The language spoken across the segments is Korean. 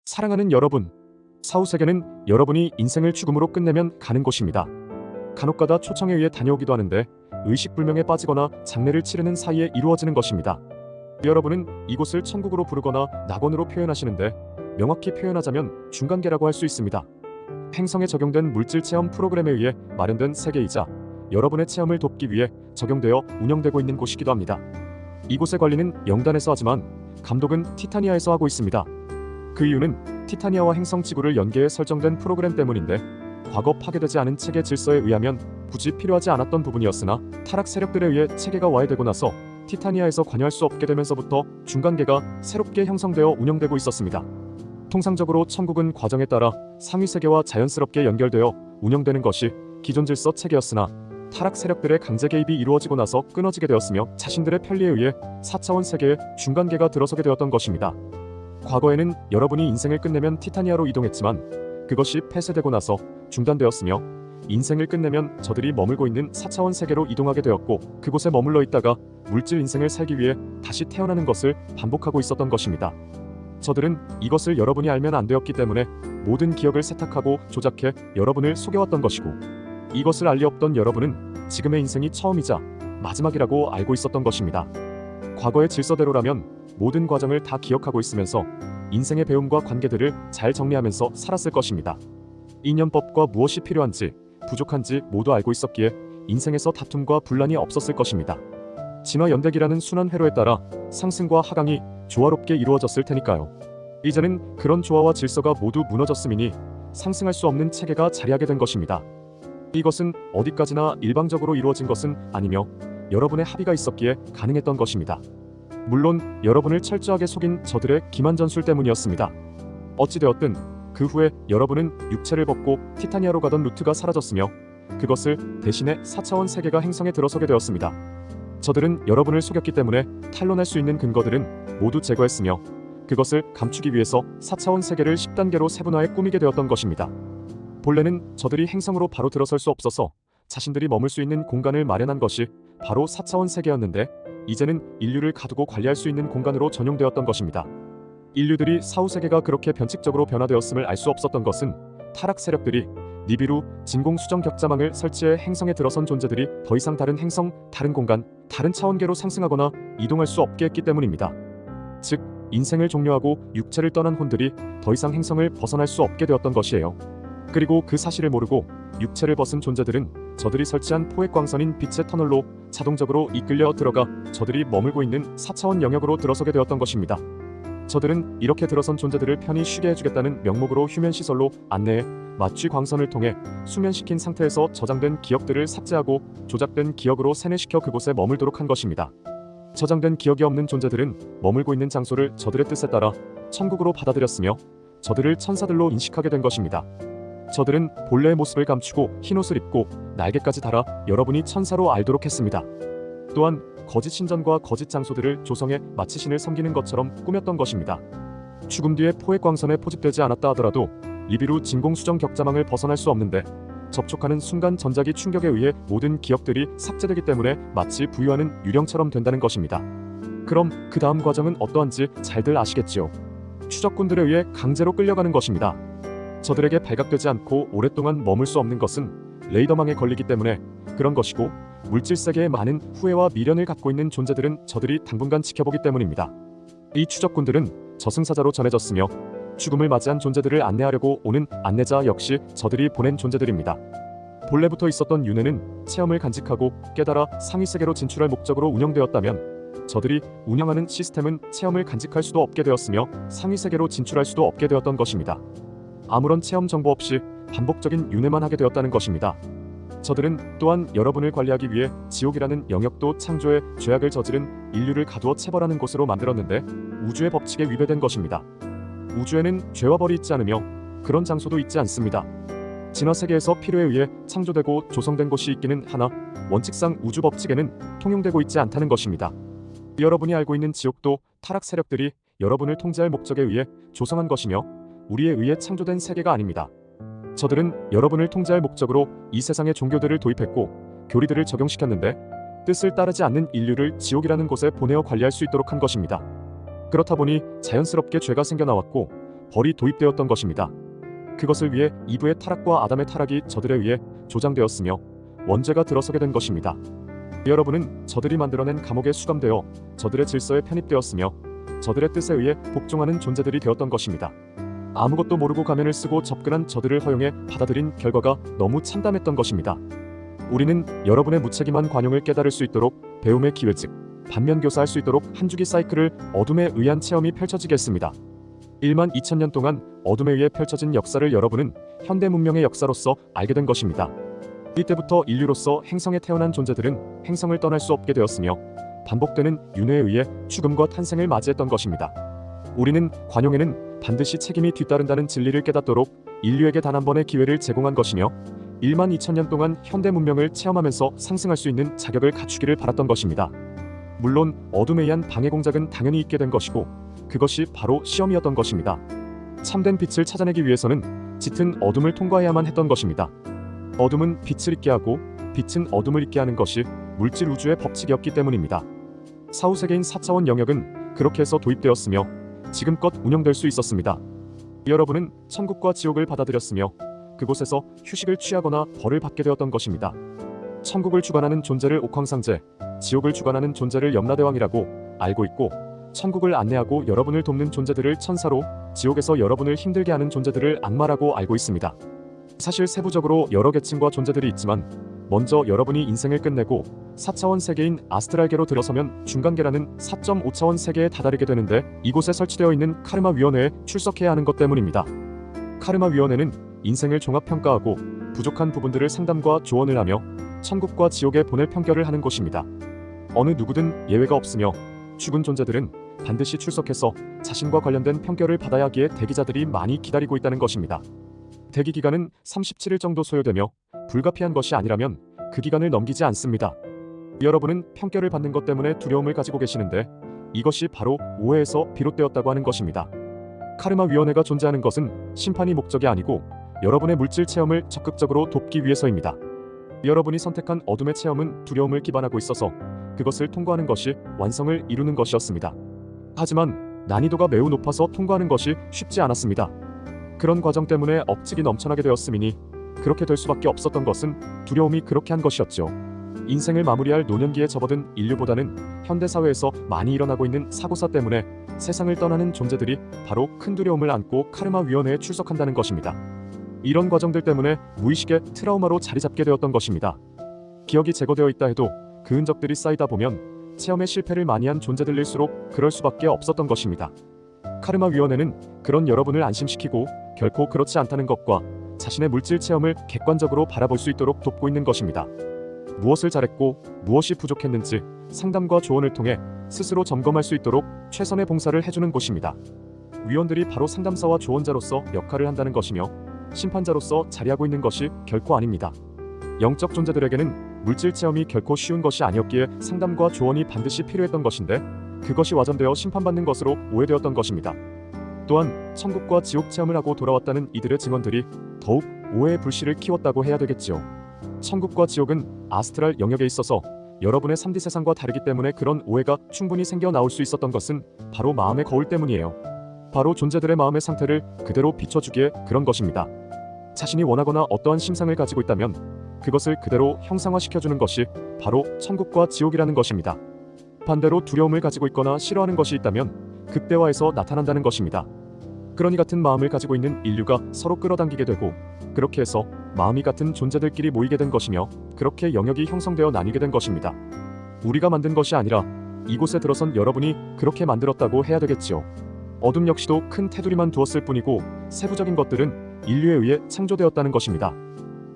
사랑하는 여러분, 사후세계는 여러분이 인생을 죽음으로 끝내면 가는 곳입니다. 간혹가다 초청에 의해 다녀오기도 하는데 의식불명에 빠지거나 장례를 치르는 사이에 이루어지는 것입니다. 여러분은 이곳을 천국으로 부르거나 낙원으로 표현하시는데 명확히 표현하자면 중간계라고 할 수 있습니다. 행성에 적용된 물질 체험 프로그램에 의해 마련된 세계이자 여러분의 체험을 돕기 위해 적용되어 운영되고 있는 곳이기도 합니다. 이곳의 관리는 영단에서 하지만 감독은 티타니아에서 하고 있습니다. 그 이유는 티타니아와 행성 지구를 연계해 설정된 프로그램 때문인데 과거 파괴되지 않은 체계 질서에 의하면 굳이 필요하지 않았던 부분이었으나 타락 세력들에 의해 체계가 와해되고 나서 티타니아에서 관여할 수 없게 되면서부터 중간계가 새롭게 형성되어 운영되고 있었습니다. 통상적으로 천국은 과정에 따라 상위 세계와 자연스럽게 연결되어 운영되는 것이 기존 질서 체계였으나 타락 세력들의 강제 개입이 이루어지고 나서 끊어지게 되었으며 자신들의 편리에 의해 4차원 세계에 중간계가 들어서게 되었던 것입니다. 과거에는 여러분이 인생을 끝내면 티타니아로 이동했지만 그것이 폐쇄되고 나서 중단되었으며 인생을 끝내면 저들이 머물고 있는 4차원 세계로 이동하게 되었고 그곳에 머물러 있다가 물질 인생을 살기 위해 다시 태어나는 것을 반복하고 있었던 것입니다. 저들은 이것을 여러분이 알면 안 되었기 때문에 모든 기억을 세탁하고 조작해 여러분을 속여왔던 것이고 이것을 알 리 없던 여러분은 지금의 인생이 처음이자 마지막이라고 알고 있었던 것입니다. 과거의 질서대로라면 모든 과정을 다 기억하고 있으면서 인생의 배움과 관계들을 잘 정리하면서 살았을 것입니다. 인연법과 무엇이 필요한지 부족한지 모두 알고 있었기에 인생에서 다툼과 분란이 없었을 것입니다. 진화 연대기라는 순환 회로에 따라 상승과 하강이 조화롭게 이루어졌을 테니까요. 이제는 그런 조화와 질서가 모두 무너졌음이니 상승할 수 없는 체계가 자리하게 된 것입니다. 이것은 어디까지나 일방적으로 이루어진 것은 아니며 여러분의 합의가 있었기에 가능했던 것입니다. 물론 여러분을 철저하게 속인 저들의 기만 전술 때문이었습니다. 어찌되었든 그 후에 여러분은 육체를 벗고 티타니아로 가던 루트가 사라졌으며 그것을 대신에 4차원 세계가 행성에 들어서게 되었습니다. 저들은 여러분을 속였기 때문에 탄론할 수 있는 근거들은 모두 제거했으며 그것을 감추기 위해서 4차원 세계를 10단계로 세분화해 꾸미게 되었던 것입니다. 본래는 저들이 행성으로 바로 들어설 수 없어서 자신들이 머물 수 있는 공간을 마련한 것이 바로 4차원 세계였는데 이제는 인류를 가두고 관리할 수 있는 공간으로 전용되었던 것입니다. 인류들이 사후세계가 그렇게 변칙적으로 변화되었음을 알 수 없었던 것은 타락 세력들이 니비루 진공 수정 격자망을 설치해 행성에 들어선 존재들이 더 이상 다른 행성, 다른 공간, 다른 차원계로 상승하거나 이동할 수 없게 했기 때문입니다. 즉, 인생을 종료하고 육체를 떠난 혼들이 더 이상 행성을 벗어날 수 없게 되었던 것이에요. 그리고 그 사실을 모르고 육체를 벗은 존재들은 저들이 설치한 포획 광선인 빛의 터널로 자동적으로 이끌려 들어가 저들이 머물고 있는 4차원 영역으로 들어서게 되었던 것입니다. 저들은 이렇게 들어선 존재들을 편히 쉬게 해주겠다는 명목으로 휴면시설로 안내해 마취 광선을 통해 수면시킨 상태에서 저장된 기억들을 삭제하고 조작된 기억으로 세뇌시켜 그곳에 머물도록 한 것입니다. 저장된 기억이 없는 존재들은 머물고 있는 장소를 저들의 뜻에 따라 천국으로 받아들였으며 저들을 천사들로 인식하게 된 것입니다. 저들은 본래의 모습을 감추고 흰옷을 입고 날개까지 달아 여러분이 천사로 알도록 했습니다. 또한 거짓 신전과 거짓 장소들을 조성해 마치 신을 섬기는 것처럼 꾸몄던 것입니다. 죽음 뒤에 포획 광선에 포집되지 않았다 하더라도 리비루 진공 수정 격자망을 벗어날 수 없는데 접촉하는 순간 전자기 충격에 의해 모든 기억들이 삭제되기 때문에 마치 부유하는 유령처럼 된다는 것입니다. 그럼 그 다음 과정은 어떠한지 잘들 아시겠지요. 추적꾼들에 의해 강제로 끌려가는 것입니다. 저들에게 발각되지 않고 오랫동안 머물 수 없는 것은 레이더망에 걸리기 때문에 그런 것이고 물질 세계에 많은 후회와 미련을 갖고 있는 존재들은 저들이 당분간 지켜보기 때문입니다. 이 추적꾼들은 저승사자로 전해졌으며 죽음을 맞이한 존재들을 안내하려고 오는 안내자 역시 저들이 보낸 존재들입니다. 본래부터 있었던 윤회는 체험을 간직하고 깨달아 상위세계로 진출할 목적으로 운영되었다면 저들이 운영하는 시스템은 체험을 간직할 수도 없게 되었으며 상위세계로 진출할 수도 없게 되었던 것입니다. 아무런 체험 정보 없이 반복적인 윤회만 하게 되었다는 것입니다. 저들은 또한 여러분을 관리하기 위해 지옥이라는 영역도 창조해 죄악을 저지른 인류를 가두어 체벌하는 곳으로 만들었는데 우주의 법칙에 위배된 것입니다. 우주에는 죄와 벌이 있지 않으며 그런 장소도 있지 않습니다. 진화세계에서 필요에 의해 창조되고 조성된 곳이 있기는 하나 원칙상 우주 법칙에는 통용되고 있지 않다는 것입니다. 여러분이 알고 있는 지옥도 타락 세력들이 여러분을 통제할 목적에 의해 조성한 것이며 우리에 의해 창조된 세계가 아닙니다. 저들은 여러분을 통제할 목적으로 이 세상에 종교들을 도입했고 교리들을 적용시켰는데 뜻을 따르지 않는 인류를 지옥이라는 곳에 보내어 관리할 수 있도록 한 것입니다. 그렇다 보니 자연스럽게 죄가 생겨나왔고 벌이 도입되었던 것입니다. 그것을 위해 이브의 타락과 아담의 타락이 저들에 의해 조장되었으며 원죄가 들어서게 된 것입니다. 여러분은 저들이 만들어낸 감옥에 수감되어 저들의 질서에 편입되었으며 저들의 뜻에 의해 복종하는 존재들이 되었던 것입니다. 아무것도 모르고 가면을 쓰고 접근한 저들을 허용해 받아들인 결과가 너무 참담했던 것입니다. 우리는 여러분의 무책임한 관용을 깨달을 수 있도록 배움의 기회 즉 반면교사할 수 있도록 한 주기 사이클을 어둠에 의한 체험이 펼쳐지게 했습니다. 1만 2천 년 동안 어둠에 의해 펼쳐진 역사를 여러분은 현대 문명의 역사로서 알게 된 것입니다. 이때부터 인류로서 행성에 태어난 존재들은 행성을 떠날 수 없게 되었으며 반복되는 윤회에 의해 죽음과 탄생을 맞이했던 것입니다. 우리는 관용에는 반드시 책임이 뒤따른다는 진리를 깨닫도록 인류에게 단 한 번의 기회를 제공한 것이며 1만 2천 년 동안 현대 문명을 체험하면서 상승할 수 있는 자격을 갖추기를 바랐던 것입니다. 물론 어둠에 의한 방해 공작은 당연히 있게 된 것이고 그것이 바로 시험이었던 것입니다. 참된 빛을 찾아내기 위해서는 짙은 어둠을 통과해야만 했던 것입니다. 어둠은 빛을 있게 하고 빛은 어둠을 있게 하는 것이 물질 우주의 법칙이었기 때문입니다. 사후세계인 4차원 영역은 그렇게 해서 도입되었으며 지금껏 운영될 수 있었습니다. 여러분은 천국과 지옥을 받아들였으며 그곳에서 휴식을 취하거나 벌을 받게 되었던 것입니다. 천국을 주관하는 존재를 옥황상제, 지옥을 주관하는 존재를 염라대왕이라고 알고 있고 천국을 안내하고 여러분을 돕는 존재들을 천사로, 지옥에서 여러분을 힘들게 하는 존재들을 악마라고 알고 있습니다. 사실 세부적으로 여러 계층과 존재들이 있지만 먼저 여러분이 인생을 끝내고 4차원 세계인 아스트랄계로 들어서면 중간계라는 4.5차원 세계에 다다르게 되는데 이곳에 설치되어 있는 카르마 위원회에 출석해야 하는 것 때문입니다. 카르마 위원회는 인생을 종합평가하고 부족한 부분들을 상담과 조언을 하며 천국과 지옥에 보낼 평결을 하는 곳입니다. 어느 누구든 예외가 없으며 죽은 존재들은 반드시 출석해서 자신과 관련된 평결을 받아야 하기에 대기자들이 많이 기다리고 있다는 것입니다. 대기 기간은 37일 정도 소요되며 불가피한 것이 아니라면 그 기간을 넘기지 않습니다. 여러분은 평결을 받는 것 때문에 두려움을 가지고 계시는데 이것이 바로 오해에서 비롯되었다고 하는 것입니다. 카르마 위원회가 존재하는 것은 심판이 목적이 아니고 여러분의 물질 체험을 적극적으로 돕기 위해서입니다. 여러분이 선택한 어둠의 체험은 두려움을 기반하고 있어서 그것을 통과하는 것이 완성을 이루는 것이었습니다. 하지만 난이도가 매우 높아서 통과하는 것이 쉽지 않았습니다. 그런 과정 때문에 억측이 넘쳐나게 되었음이니 그렇게 될 수밖에 없었던 것은 두려움이 그렇게 한 것이었죠. 인생을 마무리할 노년기에 접어든 인류보다는 현대사회에서 많이 일어나고 있는 사고사 때문에 세상을 떠나는 존재들이 바로 큰 두려움을 안고 카르마 위원회에 출석한다는 것입니다. 이런 과정들 때문에 무의식의 트라우마로 자리 잡게 되었던 것입니다. 기억이 제거되어 있다 해도 그 흔적들이 쌓이다 보면 체험에 실패를 많이 한 존재들일수록 그럴 수밖에 없었던 것입니다. 카르마 위원회는 그런 여러분을 안심시키고 결코 그렇지 않다는 것과 자신의 물질 체험을 객관적으로 바라볼 수 있도록 돕고 있는 것입니다. 무엇을 잘했고 무엇이 부족했는지 상담과 조언을 통해 스스로 점검할 수 있도록 최선의 봉사를 해주는 곳입니다. 위원들이 바로 상담사와 조언자로서 역할을 한다는 것이며 심판자로서 자리하고 있는 것이 결코 아닙니다. 영적 존재들에게는 물질 체험이 결코 쉬운 것이 아니었기에 상담과 조언이 반드시 필요했던 것인데 그것이 와전되어 심판받는 것으로 오해되었던 것입니다. 또한 천국과 지옥 체험을 하고 돌아왔다는 이들의 증언들이 더욱 오해의 불씨를 키웠다고 해야 되겠지요. 천국과 지옥은 아스트랄 영역에 있어서 여러분의 3D 세상과 다르기 때문에 그런 오해가 충분히 생겨 나올 수 있었던 것은 바로 마음의 거울 때문이에요. 바로 존재들의 마음의 상태를 그대로 비춰주기에 그런 것입니다. 자신이 원하거나 어떠한 심상을 가지고 있다면 그것을 그대로 형상화시켜주는 것이 바로 천국과 지옥이라는 것입니다. 반대로 두려움을 가지고 있거나 싫어하는 것이 있다면 극대화해서 나타난다는 것입니다. 그러니 같은 마음을 가지고 있는 인류가 서로 끌어당기게 되고 그렇게 해서 마음이 같은 존재들끼리 모이게 된 것이며 그렇게 영역이 형성되어 나뉘게 된 것입니다. 우리가 만든 것이 아니라 이곳에 들어선 여러분이 그렇게 만들었다고 해야 되겠지요. 어둠 역시도 큰 테두리만 두었을 뿐이고 세부적인 것들은 인류에 의해 창조되었다는 것입니다.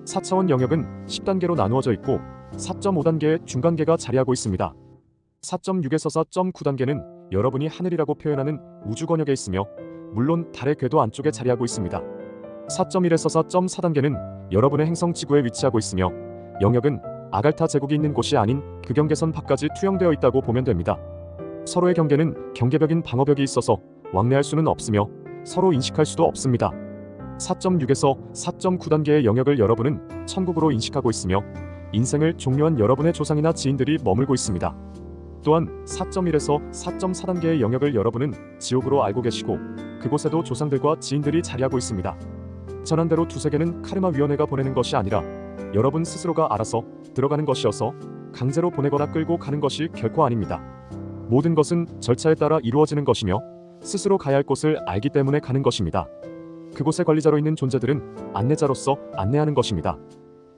4차원 영역은 10단계로 나누어져 있고 4.5단계의 중간계가 자리하고 있습니다. 4.6에서 4.9단계는 여러분이 하늘이라고 표현하는 우주권역에 있으며 물론 달의 궤도 안쪽에 자리하고 있습니다. 4.1에서 4.4단계는 여러분의 행성 지구에 위치하고 있으며 영역은 아갈타 제국이 있는 곳이 아닌 그 경계선 밖까지 투영되어 있다고 보면 됩니다. 서로의 경계는 경계벽인 방어벽이 있어서 왕래할 수는 없으며 서로 인식할 수도 없습니다. 4.6에서 4.9단계의 영역을 여러분은 천국으로 인식하고 있으며 인생을 종료한 여러분의 조상이나 지인들이 머물고 있습니다. 또한 4.1에서 4.4단계의 영역을 여러분은 지옥으로 알고 계시고 그곳에도 조상들과 지인들이 자리하고 있습니다. 전한대로 두세계는 카르마 위원회가 보내는 것이 아니라 여러분 스스로가 알아서 들어가는 것이어서 강제로 보내거나 끌고 가는 것이 결코 아닙니다. 모든 것은 절차에 따라 이루어지는 것이며 스스로 가야 할 곳을 알기 때문에 가는 것입니다. 그곳의 관리자로 있는 존재들은 안내자로서 안내하는 것입니다.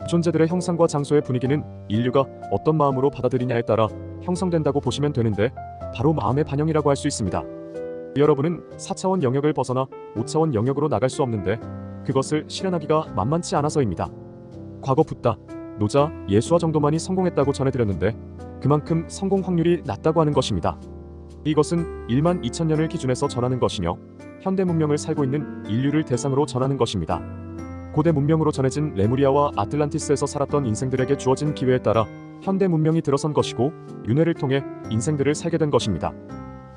존재들의 형상과 장소의 분위기는 인류가 어떤 마음으로 받아들이냐에 따라 형성된다고 보시면 되는데 바로 마음의 반영이라고 할 수 있습니다. 여러분은 4차원 영역을 벗어나 5차원 영역으로 나갈 수 없는데 그것을 실현하기가 만만치 않아서입니다. 과거 붓다, 노자, 예수와 정도만이 성공했다고 전해드렸는데 그만큼 성공 확률이 낮다고 하는 것입니다. 이것은 1만 2천 년을 기준해서 전하는 것이며 현대 문명을 살고 있는 인류를 대상으로 전하는 것입니다. 고대 문명으로 전해진 레무리아와 아틀란티스에서 살았던 인생들에게 주어진 기회에 따라 현대 문명이 들어선 것이고 윤회를 통해 인생들을 살게 된 것입니다.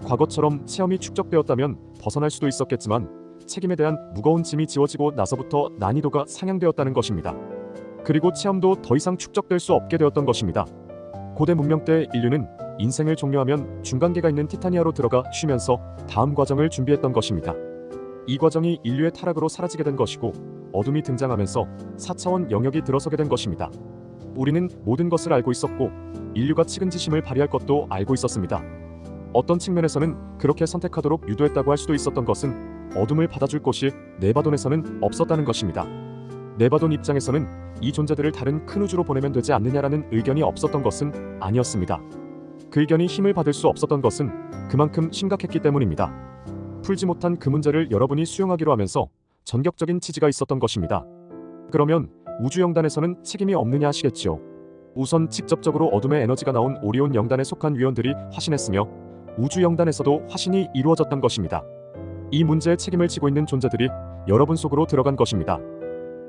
과거처럼 체험이 축적되었다면 벗어날 수도 있었겠지만 책임에 대한 무거운 짐이 지워지고 나서부터 난이도가 상향되었다는 것입니다. 그리고 체험도 더 이상 축적될 수 없게 되었던 것입니다. 고대 문명 때 인류는 인생을 종료하면 중간계가 있는 티타니아로 들어가 쉬면서 다음 과정을 준비했던 것입니다. 이 과정이 인류의 타락으로 사라지게 된 것이고 어둠이 등장하면서 4차원 영역이 들어서게 된 것입니다. 우리는 모든 것을 알고 있었고 인류가 측은지심을 발휘할 것도 알고 있었습니다. 어떤 측면에서는 그렇게 선택하도록 유도했다고 할 수도 있었던 것은 어둠을 받아줄 곳이 네바돈에서는 없었다는 것입니다. 네바돈 입장에서는 이 존재들을 다른 큰 우주로 보내면 되지 않느냐라는 의견이 없었던 것은 아니었습니다. 그 의견이 힘을 받을 수 없었던 것은 그만큼 심각했기 때문입니다. 풀지 못한 그 문제를 여러분이 수용하기로 하면서 전격적인 지지가 있었던 것입니다. 그러면 우주영단에서는 책임이 없느냐 하시겠지요. 우선 직접적으로 어둠의 에너지가 나온 오리온 영단에 속한 위원들이 화신했으며 우주영단에서도 화신이 이루어졌던 것입니다. 이 문제의 책임을 지고 있는 존재들이 여러분 속으로 들어간 것입니다.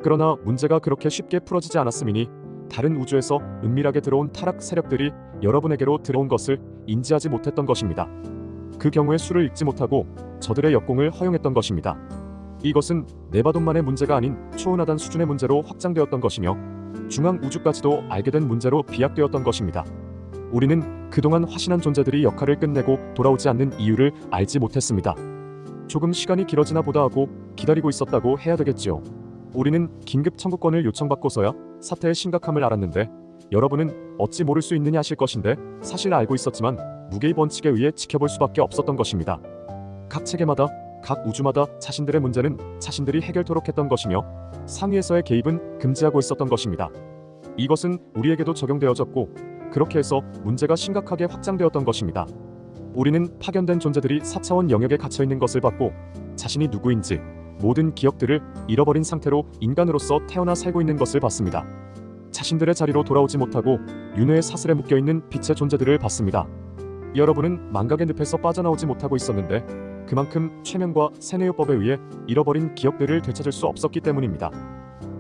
그러나 문제가 그렇게 쉽게 풀어지지 않았음이니 다른 우주에서 은밀하게 들어온 타락 세력들이 여러분에게로 들어온 것을 인지하지 못했던 것입니다. 그 경우에 수를 읽지 못하고 저들의 역공을 허용했던 것입니다. 이것은 네바돈만의 문제가 아닌 초은하단 수준의 문제로 확장되었던 것이며 중앙 우주까지도 알게 된 문제로 비약되었던 것입니다. 우리는 그동안 화신한 존재들이 역할을 끝내고 돌아오지 않는 이유를 알지 못했습니다. 조금 시간이 길어지나 보다 하고 기다리고 있었다고 해야 되겠지요. 우리는 긴급 청구권을 요청받고서야 사태의 심각함을 알았는데 여러분은 어찌 모를 수 있느냐 하실 것인데 사실 알고 있었지만 무게의 번칙에 의해 지켜볼 수밖에 없었던 것입니다. 각 체계마다 각 우주마다 자신들의 문제는 자신들이 해결토록 했던 것이며 상위에서의 개입은 금지하고 있었던 것입니다. 이것은 우리에게도 적용되어졌고 그렇게 해서 문제가 심각하게 확장되었던 것입니다. 우리는 파견된 존재들이 4차원 영역에 갇혀있는 것을 봤고 자신이 누구인지 모든 기억들을 잃어버린 상태로 인간으로서 태어나 살고 있는 것을 봤습니다. 자신들의 자리로 돌아오지 못하고 윤회의 사슬에 묶여있는 빛의 존재들을 봤습니다. 여러분은 망각의 늪에서 빠져나오지 못하고 있었는데 그만큼 최면과 세뇌요법에 의해 잃어버린 기억들을 되찾을 수 없었기 때문입니다.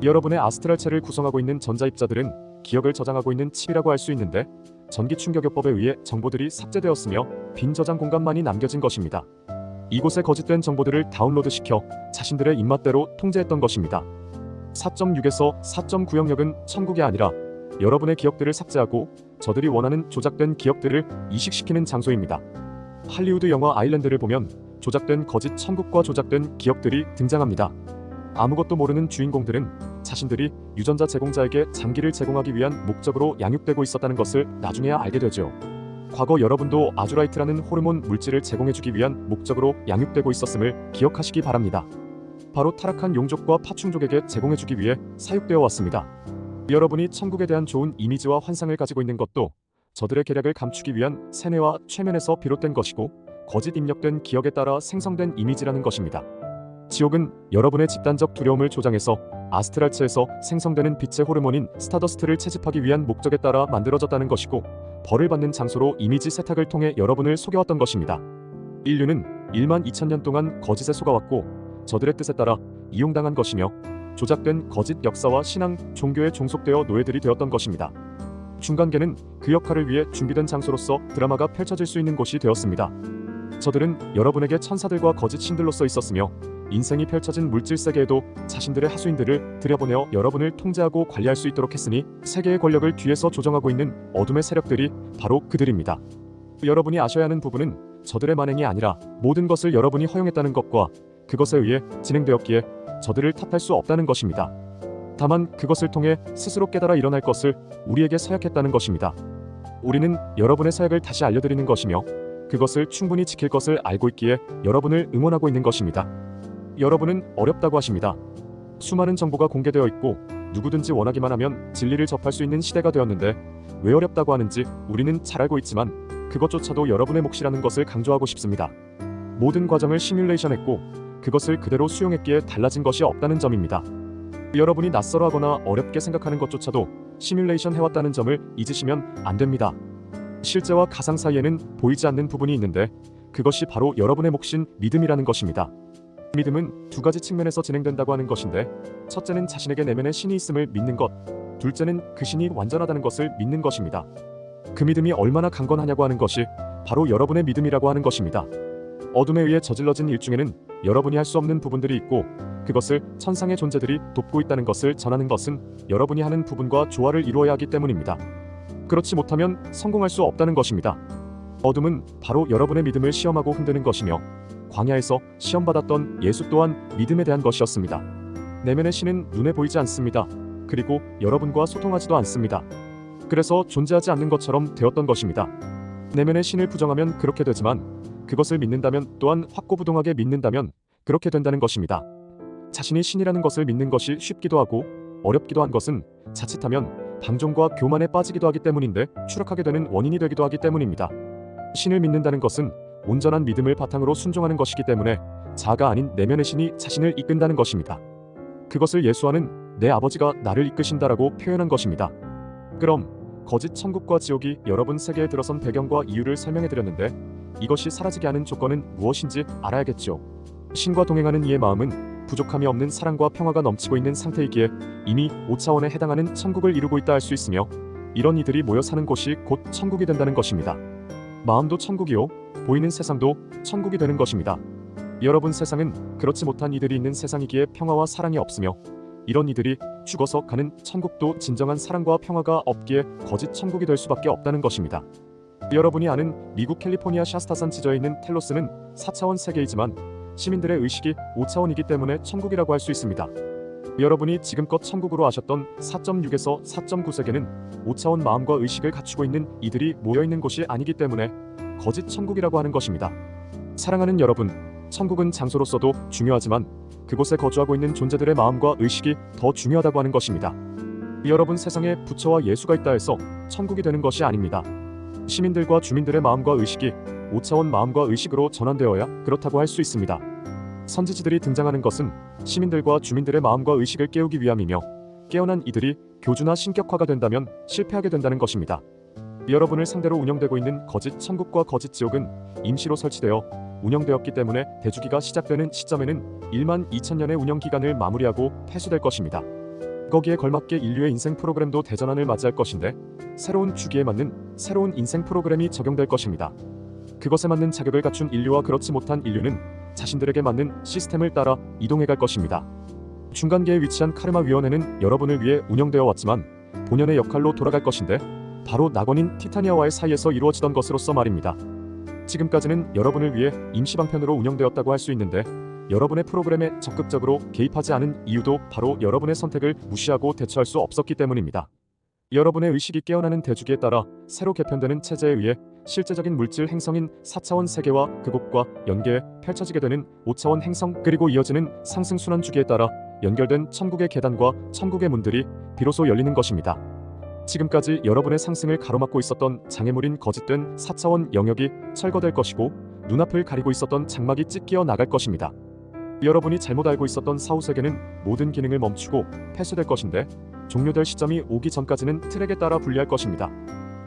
여러분의 아스트랄체를 구성하고 있는 전자입자들은 기억을 저장하고 있는 칩이라고 할 수 있는데 전기 충격요법에 의해 정보들이 삭제되었으며 빈 저장 공간만이 남겨진 것입니다. 이곳에 거짓된 정보들을 다운로드시켜 자신들의 입맛대로 통제했던 것입니다. 4.6에서 4.9 영역은 천국이 아니라 여러분의 기억들을 삭제하고 저들이 원하는 조작된 기억들을 이식시키는 장소입니다. 할리우드 영화 아일랜드를 보면 조작된 거짓 천국과 조작된 기억들이 등장합니다. 아무것도 모르는 주인공들은 자신들이 유전자 제공자에게 장기를 제공하기 위한 목적으로 양육되고 있었다는 것을 나중에야 알게 되죠. 과거 여러분도 아주라이트라는 호르몬 물질을 제공해주기 위한 목적으로 양육되고 있었음을 기억하시기 바랍니다. 바로 타락한 용족과 파충족에게 제공해주기 위해 사육되어 왔습니다. 여러분이 천국에 대한 좋은 이미지와 환상을 가지고 있는 것도 저들의 계략을 감추기 위한 세뇌와 최면에서 비롯된 것이고 거짓 입력된 기억에 따라 생성된 이미지라는 것입니다. 지옥은 여러분의 집단적 두려움을 조장해서 아스트랄체에서 생성되는 빛의 호르몬인 스타더스트를 채집하기 위한 목적에 따라 만들어졌다는 것이고 벌을 받는 장소로 이미지 세탁을 통해 여러분을 속여왔던 것입니다. 인류는 1만 2천 년 동안 거짓에 속아왔고 저들의 뜻에 따라 이용당한 것이며 조작된 거짓 역사와 신앙, 종교에 종속되어 노예들이 되었던 것입니다. 중간계는 그 역할을 위해 준비된 장소로서 드라마가 펼쳐질 수 있는 곳이 되었습니다. 저들은 여러분에게 천사들과 거짓 신들로서 있었으며 인생이 펼쳐진 물질 세계에도 자신들의 하수인들을 들여보내어 여러분을 통제하고 관리할 수 있도록 했으니 세계의 권력을 뒤에서 조정하고 있는 어둠의 세력들이 바로 그들입니다. 여러분이 아셔야 하는 부분은 저들의 만행이 아니라 모든 것을 여러분이 허용했다는 것과 그것에 의해 진행되었기에 저들을 탓할 수 없다는 것입니다. 다만 그것을 통해 스스로 깨달아 일어날 것을 우리에게 서약했다는 것입니다. 우리는 여러분의 사역을 다시 알려드리는 것이며 그것을 충분히 지킬 것을 알고 있기에 여러분을 응원하고 있는 것입니다. 여러분은 어렵다고 하십니다. 수많은 정보가 공개되어 있고 누구든지 원하기만 하면 진리를 접할 수 있는 시대가 되었는데 왜 어렵다고 하는지 우리는 잘 알고 있지만 그것조차도 여러분의 몫이라는 것을 강조하고 싶습니다. 모든 과정을 시뮬레이션했고 그것을 그대로 수용했기에 달라진 것이 없다는 점입니다. 여러분이 낯설어하거나 어렵게 생각하는 것조차도 시뮬레이션 해왔다는 점을 잊으시면 안 됩니다. 실제와 가상 사이에는 보이지 않는 부분이 있는데 그것이 바로 여러분의 몫인 믿음이라는 것입니다. 믿음은 두 가지 측면에서 진행된다고 하는 것인데 첫째는 자신에게 내면에 신이 있음을 믿는 것, 둘째는 그 신이 완전하다는 것을 믿는 것입니다. 그 믿음이 얼마나 강건하냐고 하는 것이 바로 여러분의 믿음이라고 하는 것입니다. 어둠에 의해 저질러진 일 중에는 여러분이 할 수 없는 부분들이 있고 그것을 천상의 존재들이 돕고 있다는 것을 전하는 것은 여러분이 하는 부분과 조화를 이루어야 하기 때문입니다. 그렇지 못하면 성공할 수 없다는 것입니다. 어둠은 바로 여러분의 믿음을 시험하고 흔드는 것이며 광야에서 시험받았던 예수 또한 믿음에 대한 것이었습니다. 내면의 신은 눈에 보이지 않습니다. 그리고 여러분과 소통하지도 않습니다. 그래서 존재하지 않는 것처럼 되었던 것입니다. 내면의 신을 부정하면 그렇게 되지만 그것을 믿는다면 또한 확고부동하게 믿는다면 그렇게 된다는 것입니다. 자신이 신이라는 것을 믿는 것이 쉽기도 하고 어렵기도 한 것은 자칫하면 방종과 교만에 빠지기도 하기 때문인데 추락하게 되는 원인이 되기도 하기 때문입니다. 신을 믿는다는 것은 온전한 믿음을 바탕으로 순종하는 것이기 때문에 자아가 아닌 내면의 신이 자신을 이끈다는 것입니다. 그것을 예수와는 내 아버지가 나를 이끄신다라고 표현한 것입니다. 그럼 거짓 천국과 지옥이 여러분 세계에 들어선 배경과 이유를 설명해드렸는데 이것이 사라지게 하는 조건은 무엇인지 알아야겠죠. 신과 동행하는 이의 마음은 부족함이 없는 사랑과 평화가 넘치고 있는 상태이기에 이미 5차원에 해당하는 천국을 이루고 있다 할 수 있으며 이런 이들이 모여 사는 곳이 곧 천국이 된다는 것입니다. 마음도 천국이요 보이는 세상도 천국이 되는 것입니다. 여러분 세상은 그렇지 못한 이들이 있는 세상이기에 평화와 사랑이 없으며 이런 이들이 죽어서 가는 천국도 진정한 사랑과 평화가 없기에 거짓 천국이 될 수밖에 없다는 것입니다. 여러분이 아는 미국 캘리포니아 샤스타산 지저에 있는 텔로스는 4차원 세계이지만 시민들의 의식이 5차원이기 때문에 천국이라고 할 수 있습니다. 여러분이 지금껏 천국으로 아셨던 4.6에서 4.9 세계는 5차원 마음과 의식을 갖추고 있는 이들이 모여있는 곳이 아니기 때문에 거짓 천국이라고 하는 것입니다. 사랑하는 여러분, 천국은 장소로서도 중요하지만 그곳에 거주하고 있는 존재들의 마음과 의식이 더 중요하다고 하는 것입니다. 여러분 세상에 부처와 예수가 있다 해서 천국이 되는 것이 아닙니다. 시민들과 주민들의 마음과 의식이 5차원 마음과 의식으로 전환되어야 그렇다고 할 수 있습니다. 선지지들이 등장하는 것은 시민들과 주민들의 마음과 의식을 깨우기 위함이며 깨어난 이들이 교주나 신격화가 된다면 실패하게 된다는 것입니다. 여러분을 상대로 운영되고 있는 거짓 천국과 거짓 지옥은 임시로 설치되어 운영되었기 때문에 대주기가 시작되는 시점에는 1만 2천년의 운영 기간을 마무리하고 폐수될 것입니다. 거기에 걸맞게 인류의 인생 프로그램도 대전환을 맞이할 것인데 새로운 주기에 맞는 새로운 인생 프로그램이 적용될 것입니다. 그것에 맞는 자격을 갖춘 인류와 그렇지 못한 인류는 자신들에게 맞는 시스템을 따라 이동해갈 것입니다. 중간계에 위치한 카르마 위원회는 여러분을 위해 운영되어 왔지만 본연의 역할로 돌아갈 것인데 바로 낙원인 티타니아와의 사이에서 이루어지던 것으로서 말입니다. 지금까지는 여러분을 위해 임시방편으로 운영되었다고 할 수 있는데 여러분의 프로그램에 적극적으로 개입하지 않은 이유도 바로 여러분의 선택을 무시하고 대처할 수 없었기 때문입니다. 여러분의 의식이 깨어나는 대주기에 따라 새로 개편되는 체제에 의해 실제적인 물질 행성인 4차원 세계와 그곳과 연계해 펼쳐지게 되는 5차원 행성 그리고 이어지는 상승순환 주기에 따라 연결된 천국의 계단과 천국의 문들이 비로소 열리는 것입니다. 지금까지 여러분의 상승을 가로막고 있었던 장애물인 거짓된 4차원 영역이 철거될 것이고 눈앞을 가리고 있었던 장막이 찢겨 나갈 것입니다. 여러분이 잘못 알고 있었던 사후세계는 모든 기능을 멈추고 폐쇄될 것인데 종료될 시점이 오기 전까지는 트랙에 따라 분리할 것입니다.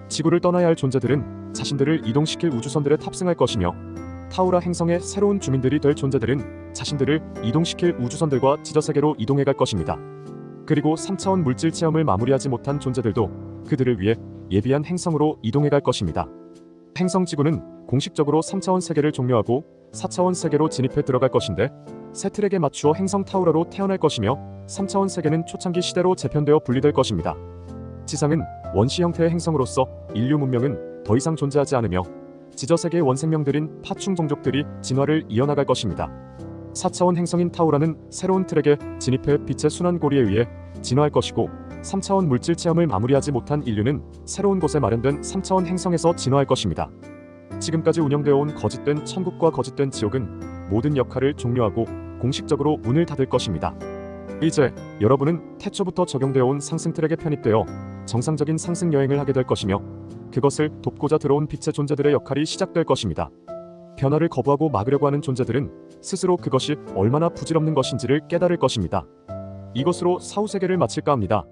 지구를 떠나야 할 존재들은 자신들을 이동시킬 우주선들에 탑승할 것이며 타우라 행성의 새로운 주민들이 될 존재들은 자신들을 이동시킬 우주선들과 지저세계로 이동해갈 것입니다. 그리고 3차원 물질 체험을 마무리하지 못한 존재들도 그들을 위해 예비한 행성으로 이동해갈 것입니다. 행성 지구는 공식적으로 3차원 세계를 종료하고 4차원 세계로 진입해 들어갈 것인데 새 트랙에 맞추어 행성 타우라로 태어날 것이며 3차원 세계는 초창기 시대로 재편되어 분리될 것입니다. 지상은 원시 형태의 행성으로서 인류 문명은 더 이상 존재하지 않으며 지저세계의 원생명들인 파충 종족들이 진화를 이어나갈 것입니다. 4차원 행성인 타우라는 새로운 트랙에 진입해 빛의 순환 고리에 의해 진화할 것이고, 3차원 물질 체험을 마무리하지 못한 인류는 새로운 곳에 마련된 3차원 행성에서 진화할 것입니다. 지금까지 운영되어 온 거짓된 천국과 거짓된 지옥은 모든 역할을 종료하고 공식적으로 문을 닫을 것입니다. 이제 여러분은 태초부터 적용되어 온 상승 트랙에 편입되어 정상적인 상승 여행을 하게 될 것이며, 그것을 돕고자 들어온 빛의 존재들의 역할이 시작될 것입니다. 변화를 거부하고 막으려고 하는 존재들은 스스로 그것이 얼마나 부질없는 것인지를 깨달을 것입니다. 이것으로 사후세계를 마칠까 합니다.